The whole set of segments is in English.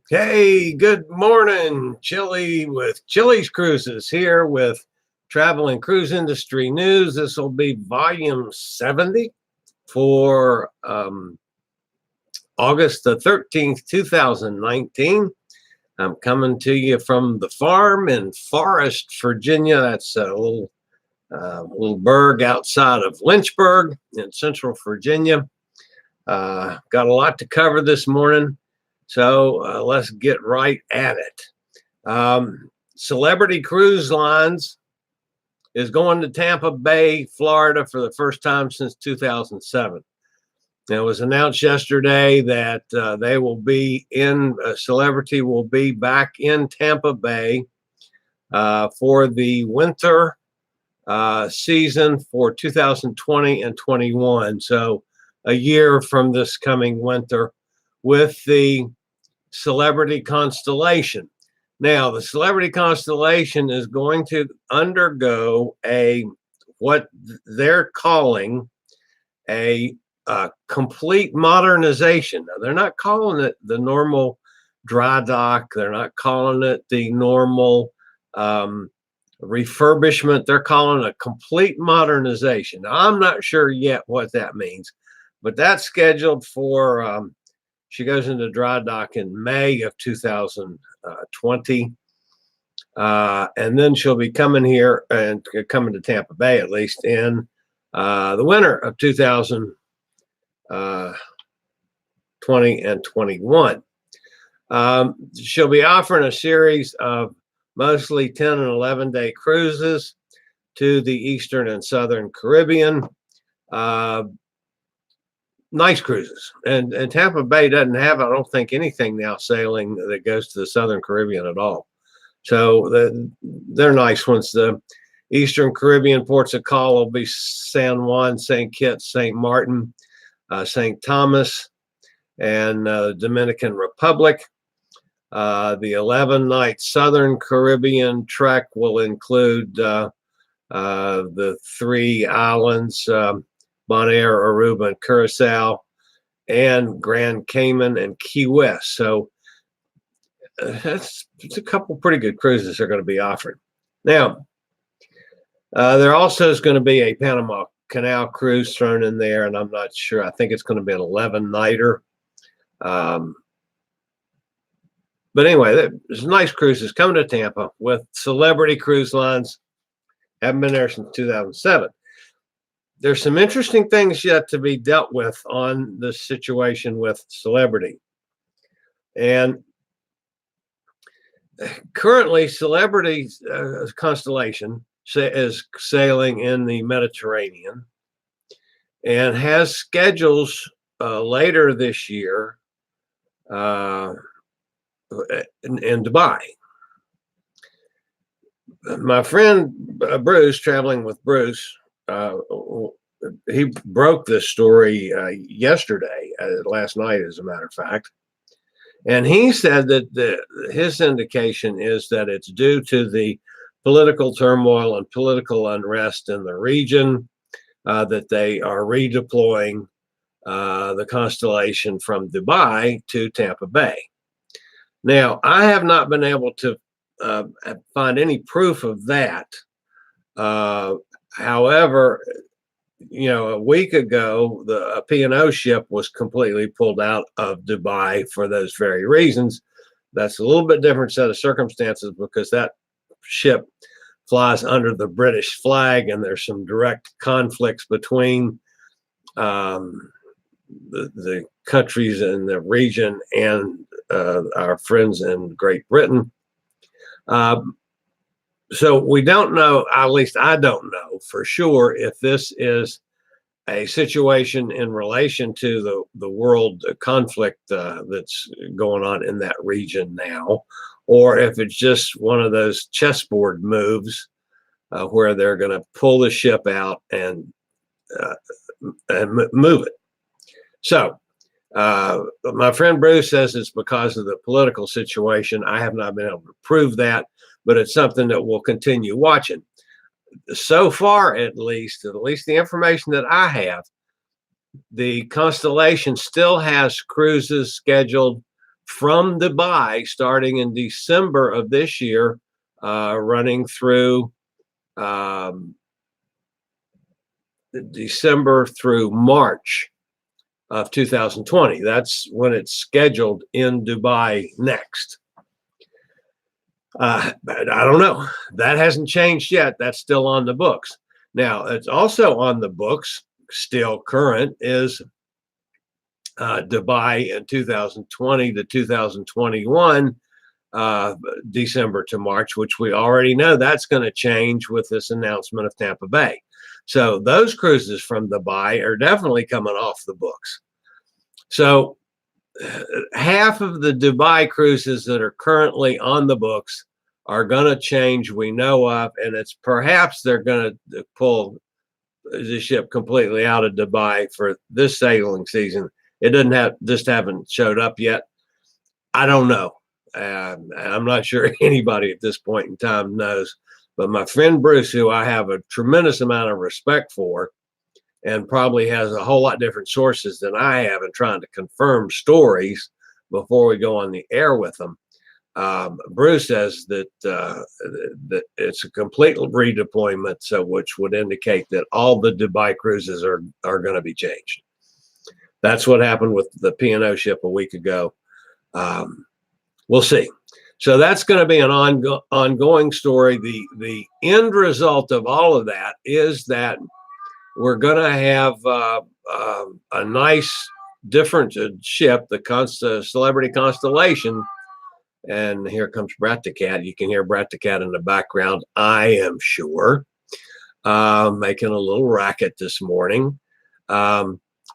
Hey, good morning, Chillie with Chillie's Cruises here with travel and cruise industry news. This will be volume 70 for August the 13th, 2019. I'm coming to you from the farm in Forest, Virginia. That's a little burg outside of Lynchburg in central Virginia. Got a lot to cover this morning. So let's get right at it. Celebrity Cruise Lines is going to Tampa Bay, Florida for the first time since 2007. It was announced yesterday that they will be Celebrity will be back in Tampa Bay for the winter season for 2020 and 21. So a year from this coming winter with the Celebrity Constellation. Now, the Celebrity Constellation is going to undergo what they're calling a complete modernization. Now, they're not calling it the normal dry dock. They're not calling it the normal refurbishment. They're calling it a complete modernization. Now, I'm not sure yet what that means, but that's scheduled for she goes into dry dock in May of 2020. And then she'll be coming here and coming to Tampa Bay, at least in the winter of 2020 and 21. She'll be offering a series of mostly 10 and 11-day cruises to the Eastern and Southern Caribbean. Nice cruises, and Tampa Bay doesn't have, I don't think, anything now sailing that goes to the Southern Caribbean at all. So they're nice ones. The Eastern Caribbean ports of call will be San Juan, St. Kitts, St. Martin, St. Thomas, and Dominican Republic. The 11-night Southern Caribbean trek will include the three islands, Bonaire, Aruba, and Curacao, and Grand Cayman and Key West. So it's a couple pretty good cruises they're going to be offering. Now, there also is going to be a Panama Canal cruise thrown in there, and I'm not sure. I think it's going to be an 11-nighter. But anyway, there's nice cruises coming to Tampa with Celebrity Cruise Lines. Haven't been there since 2007. There's some interesting things yet to be dealt with on this situation with Celebrity. And currently, Celebrity Constellation is sailing in the Mediterranean and has schedules later this year in Dubai. My friend Bruce, traveling with Bruce, he broke this story yesterday, last night, as a matter of fact. And he said that his indication is that it's due to the political turmoil and political unrest in the region that they are redeploying the Constellation from Dubai to Tampa Bay. Now, I have not been able to find any proof of that. However, a week ago, the P&O ship was completely pulled out of Dubai for those very reasons. That's a little bit different set of circumstances because that ship flies under the British flag, and there's some direct conflicts between the countries in the region and our friends in Great Britain. So we don't know, at least I don't know for sure, if this is a situation in relation to the world conflict that's going on in that region now, or if it's just one of those chessboard moves where they're going to pull the ship out and move it. So my friend Bruce says it's because of the political situation. I have not been able to prove that, but it's something that we'll continue watching. So far, at least the information that I have, the Constellation still has cruises scheduled from Dubai starting in December of this year, running through December through March of 2020. That's when it's scheduled in Dubai next. But I don't know. That hasn't changed yet. That's still on the books. Now, it's also on the books, still current, is Dubai in 2020 to 2021, December to March, which we already know that's going to change with this announcement of Tampa Bay. So those cruises from Dubai are definitely coming off the books. So half of the Dubai cruises that are currently on the books are going to change, we know of, and it's perhaps they're going to pull the ship completely out of Dubai for this sailing season. It doesn't have, just haven't showed up yet. I don't know. I'm not sure anybody at this point in time knows, but my friend Bruce, who I have a tremendous amount of respect for, and probably has a whole lot different sources than I have in trying to confirm stories before we go on the air with them. Bruce says that that it's a complete redeployment, so which would indicate that all the Dubai cruises are going to be changed. That's what happened with the P&O ship a week ago. We'll see. So that's going to be an ongoing story. The end result of all of that is that we're going to have a nice, different ship, the Celebrity Constellation. And here comes Brat the Cat. You can hear Brat the Cat in the background, I am sure, making a little racket this morning.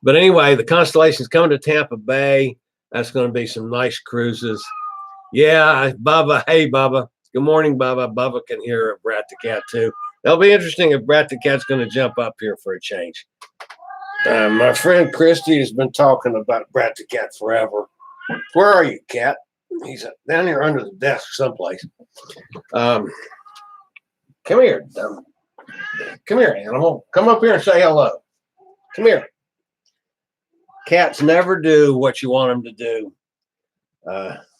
But anyway, the Constellation's coming to Tampa Bay. That's going to be some nice cruises. Yeah, Bubba. Hey, Bubba. Good morning, Bubba. Bubba can hear Brat the Cat, too. That'll be interesting if Brat the Cat's going to jump up here for a change. My friend Christy has been talking about Brat the Cat forever. Where are you, Cat? He's down here under the desk someplace. Come here, dumb. Come here, animal. Come up here and say hello. Come here. Cats never do what you want them to do.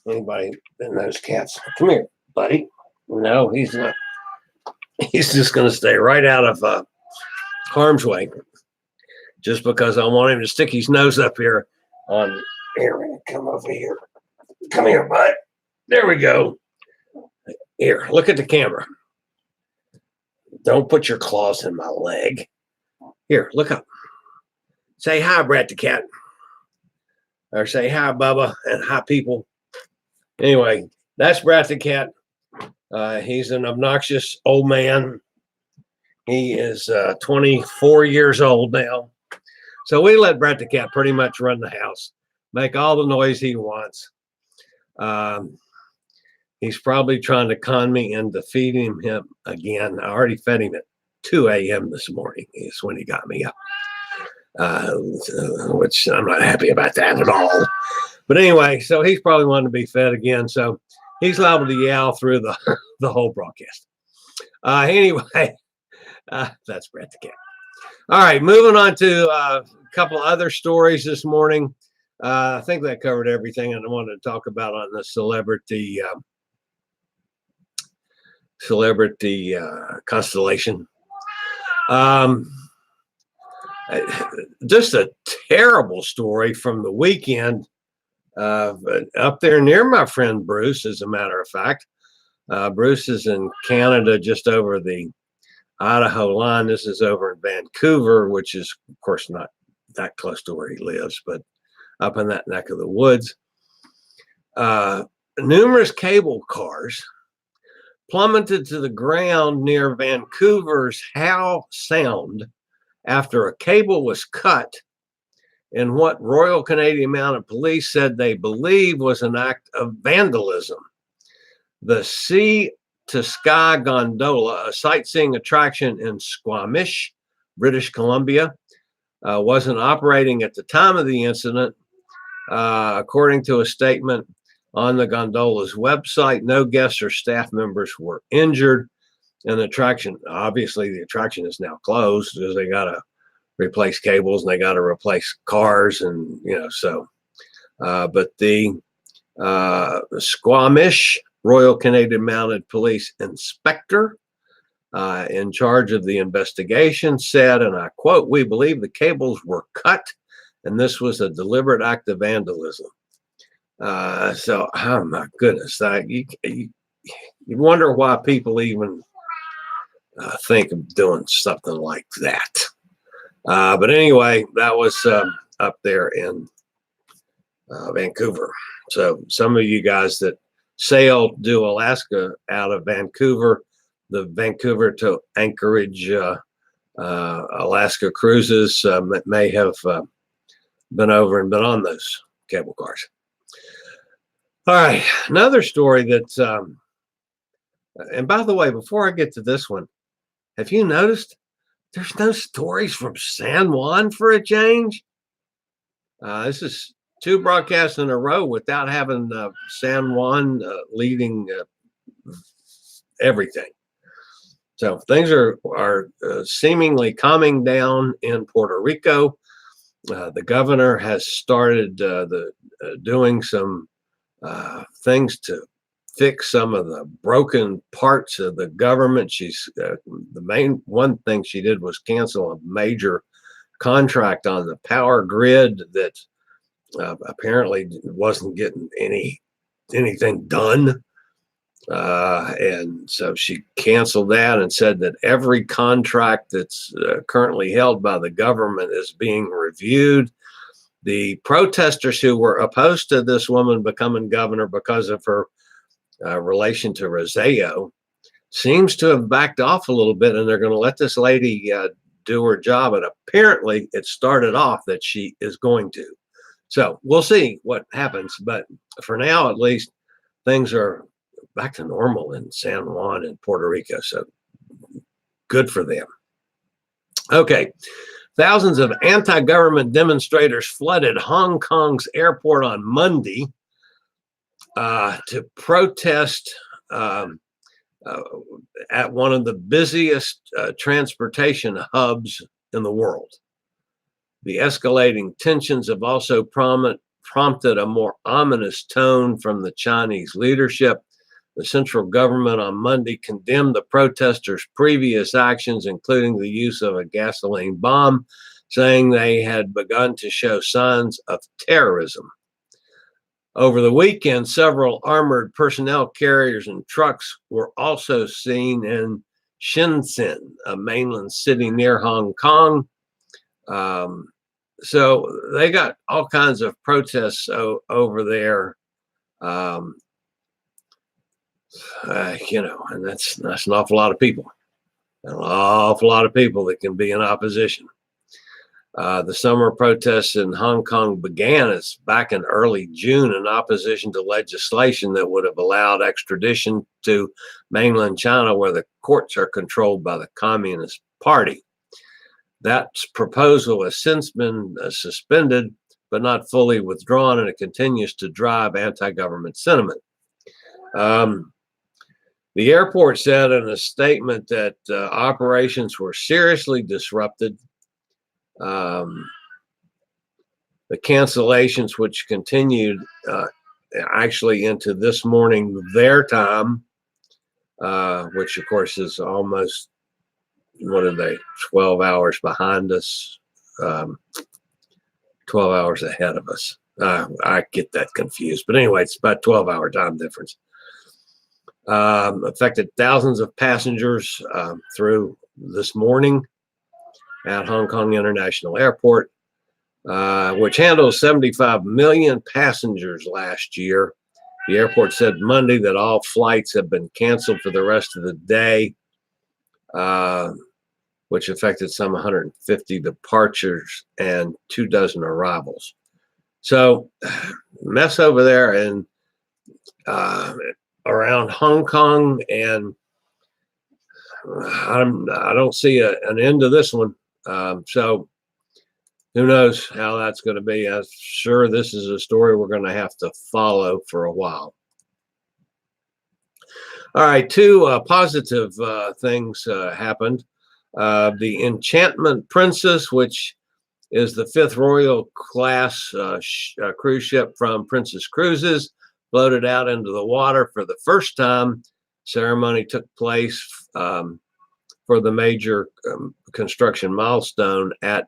Anybody that knows cats, come here, buddy. No, he's not. He's just going to stay right out of harm's way, just because I want him to stick his nose up here on here. Come over here. Come here, bud. There we go. Here, look at the camera. Don't put your claws in my leg. Here, look up. Say hi, Brat the Cat. Or say hi, Bubba, and hi, people. Anyway, that's Brat the Cat. He's an obnoxious old man. He is 24 years old now. So we let Brat the Cat pretty much run the house, make all the noise he wants. He's probably trying to con me into feeding him again. I already fed him at 2 a.m. this morning is when he got me up, which I'm not happy about that at all. But anyway, so he's probably wanting to be fed again. So he's liable to yell through the whole broadcast. Anyway, that's Brat the Cat. All right, moving on to a couple other stories this morning. I think that covered everything I wanted to talk about on the Celebrity Constellation. Just a terrible story from the weekend up there near my friend Bruce, as a matter of fact. Bruce is in Canada, just over the Idaho line. This is over in Vancouver, which is, of course, not that close to where he lives, but up in that neck of the woods. Numerous cable cars plummeted to the ground near Vancouver's Howe Sound after a cable was cut in what Royal Canadian Mounted Police said they believe was an act of vandalism. The Sea to Sky gondola, a sightseeing attraction in Squamish, British Columbia, wasn't operating at the time of the incident. According to a statement on the gondola's website, no guests or staff members were injured. And the attraction, obviously, the attraction is now closed because they got to replace cables and they got to replace cars, and so. But the Squamish Royal Canadian Mounted Police Inspector in charge of the investigation said, and I quote, "We believe the cables were cut and this was a deliberate act of vandalism." So, oh my goodness, you wonder why people even think of doing something like that. But anyway, that was up there in Vancouver. So some of you guys that sail do Alaska out of Vancouver, the Vancouver to Anchorage Alaska cruises may have been over and been on those cable cars. All right, another story that's, and by the way, before I get to this one, have you noticed there's no stories from San Juan for a change? This is 2 broadcasts in a row without having San Juan leading everything. So things are seemingly calming down in Puerto Rico. The governor has started doing some things to fix some of the broken parts of the government. She's the main one thing she did was cancel a major contract on the power grid that apparently wasn't getting anything done. And so she canceled that and said that every contract that's currently held by the government is being reviewed. The protesters who were opposed to this woman becoming governor because of her relation to Roseo seems to have backed off a little bit, and they're going to let this lady do her job. And apparently it started off that she is going to. So we'll see what happens. But for now, at least, things are back to normal in San Juan and Puerto Rico. So good for them. Okay. Thousands of anti-government demonstrators flooded Hong Kong's airport on Monday to protest at one of the busiest transportation hubs in the world. The escalating tensions have also prompted a more ominous tone from the Chinese leadership. The central government on Monday condemned the protesters' previous actions, including the use of a gasoline bomb, saying they had begun to show signs of terrorism. Over the weekend, several armored personnel carriers and trucks were also seen in Shenzhen, a mainland city near Hong Kong. So they got all kinds of protests over there. And that's an awful lot of people. An awful lot of people that can be in opposition. The summer protests in Hong Kong began back in early June in opposition to legislation that would have allowed extradition to mainland China, where the courts are controlled by the Communist Party. That proposal has since been suspended, but not fully withdrawn, and it continues to drive anti-government sentiment. The airport said in a statement that operations were seriously disrupted. The cancellations, which continued actually into this morning, their time, which of course is almost, 12 hours behind us, 12 hours ahead of us. I get that confused, but anyway, it's about 12-hour time difference. Affected thousands of passengers through this morning at Hong Kong International Airport, which handles 75 million passengers last year. The airport said Monday that all flights have been canceled for the rest of the day, which affected some 150 departures and 24 arrivals. So, mess over there and around Hong Kong, and I don't see an end to this one. So who knows how that's going to be. I'm sure this is a story we're going to have to follow for a while. All right, 2 positive things happened. The Enchantment Princess, which is the 5th Royal class cruise ship from Princess Cruises, floated out into the water for the first time. Ceremony took place for the major construction milestone at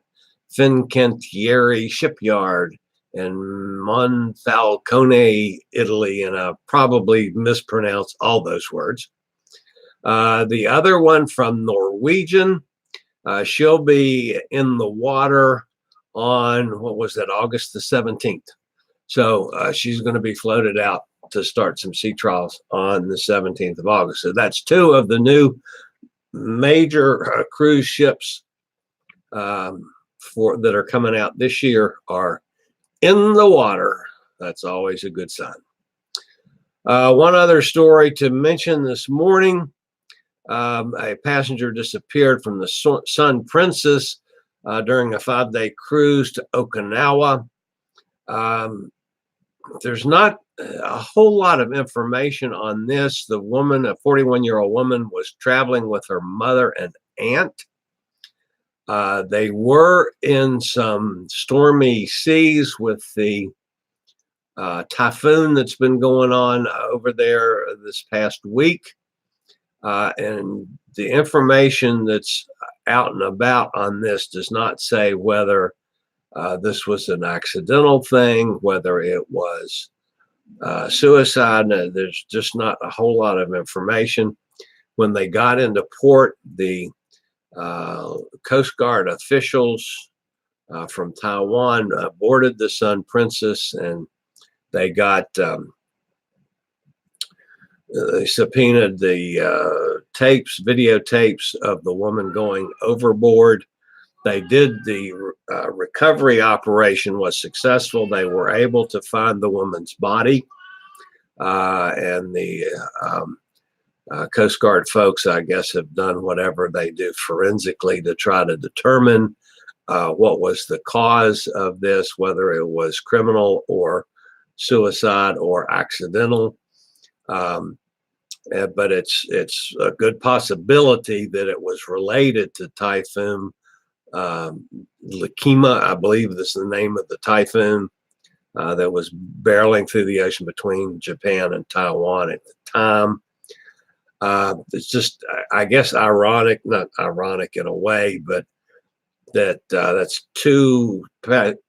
Fincantieri shipyard in Monfalcone, Italy, and I probably mispronounced all those words. The other one from Norwegian, she'll be in the water on, what was that, August the 17th. So she's going to be floated out to start some sea trials on the 17th of August. So that's two of the new major cruise ships that are coming out this year are in the water. That's always a good sign. One other story to mention this morning. A passenger disappeared from the Sun Princess during a 5-day cruise to Okinawa. There's not a whole lot of information on this. The woman, a 41-year-old woman, was traveling with her mother and aunt. They were in some stormy seas with the typhoon that's been going on over there this past week. And the information that's out and about on this does not say whether this was an accidental thing, whether it was suicide. There's just not a whole lot of information. When they got into port, the Coast Guard officials from Taiwan boarded the Sun Princess, and they got they subpoenaed the videotapes of the woman going overboard. They did the recovery operation was successful. They were able to find the woman's body, and the Coast Guard folks, I guess, have done whatever they do forensically to try to determine what was the cause of this, whether it was criminal or suicide or accidental. But it's a good possibility that it was related to Typhoon Lakima, I believe is the name of the typhoon that was barreling through the ocean between Japan and Taiwan at the time. It's just, I guess, ironic, not ironic in a way, but that's two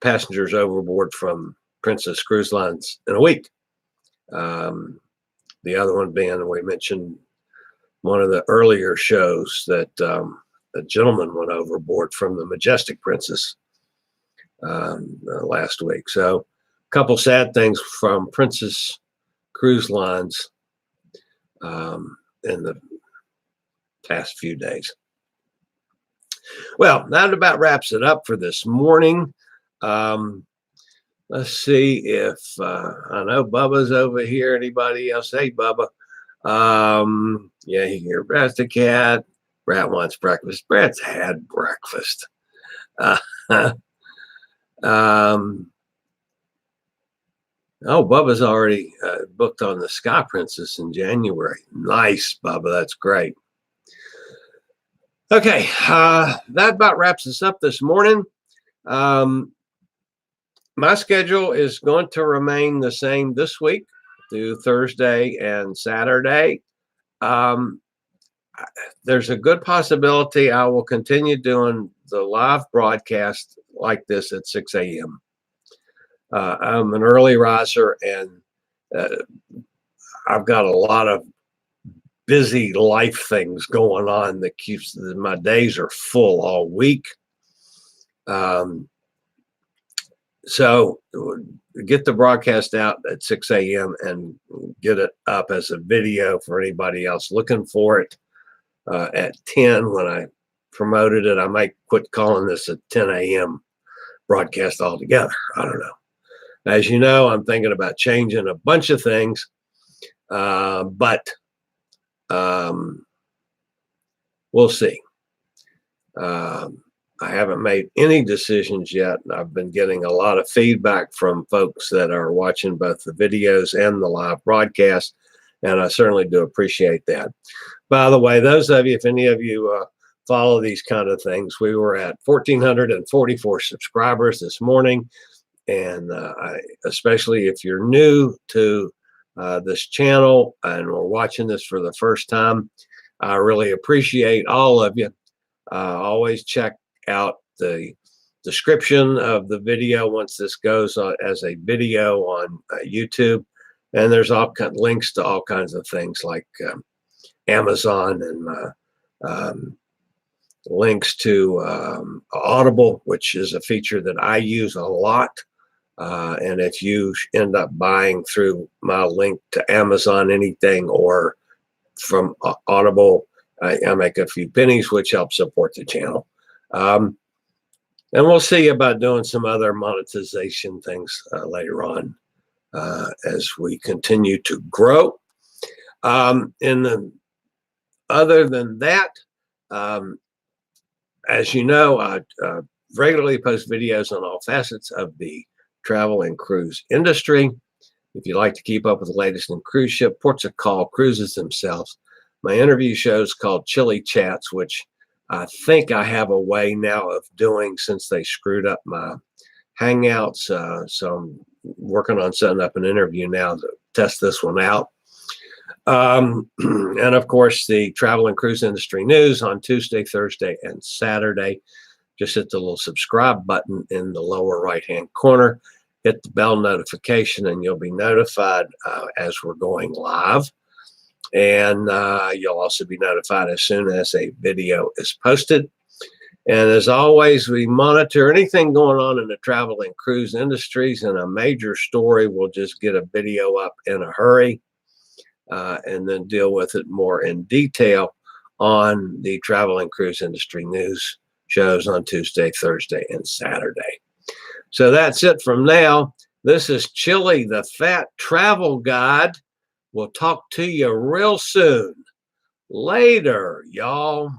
passengers overboard from Princess Cruise Lines in a week. The other one being, we mentioned one of the earlier shows that a gentleman went overboard from the Majestic Princess last week. So a couple sad things from Princess Cruise Lines in the past few days. Well, that about wraps it up for this morning. Let's see if I know Bubba's over here. Anybody else? Hey, Bubba. Yeah, here. Brad's the cat. Brad wants breakfast. Brad's had breakfast. Oh, Bubba's already booked on the Sky Princess in January. Nice, Bubba. That's great. Okay, that about wraps us up this morning. My schedule is going to remain the same this week through Thursday and Saturday. There's a good possibility I will continue doing the live broadcast like this at 6 a.m. I'm an early riser, and I've got a lot of busy life things going on that keeps my days are full all week. So get the broadcast out at 6 a.m. and get it up as a video for anybody else looking for it at 10. When I promoted it, I might quit calling this a 10 a.m. broadcast altogether. I don't know. As you know, I'm thinking about changing a bunch of things, but we'll see. I haven't made any decisions yet. I've been getting a lot of feedback from folks that are watching both the videos and the live broadcast, and I certainly do appreciate that. By the way, those of you, if any of you follow these kind of things, we were at 1,444 subscribers this morning, and especially if you're new to this channel and we're watching this for the first time, I really appreciate all of you. Always check out the description of the video once this goes on as a video on YouTube. And there's all links to all kinds of things like Amazon and links to Audible, which is a feature that I use a lot. And if you end up buying through my link to Amazon anything or from Audible, I make a few pennies, which helps support the channel. And we'll see about doing some other monetization things later on as we continue to grow. Other than that, as you know, I regularly post videos on all facets of the travel and cruise industry. If you'd like to keep up with the latest in cruise ship, ports of call, cruises themselves, my interview show is called Chillie Chats, which I think I have a way now of doing since they screwed up my Hangouts. So I'm working on setting up an interview now to test this one out. And of course, the travel and cruise industry news on Tuesday, Thursday, and Saturday. Just hit the little subscribe button in the lower right-hand corner. Hit the bell notification, and you'll be notified as we're going live. And you'll also be notified as soon as a video is posted. And as always, we monitor anything going on in the travel and cruise industries, and a major story, we'll just get a video up in a hurry and then deal with it more in detail on the travel and cruise industry news shows on Tuesday, Thursday, and Saturday. So that's it from now. This is Chillie, the Fat Travel Guide. We'll talk to you real soon. Later, y'all.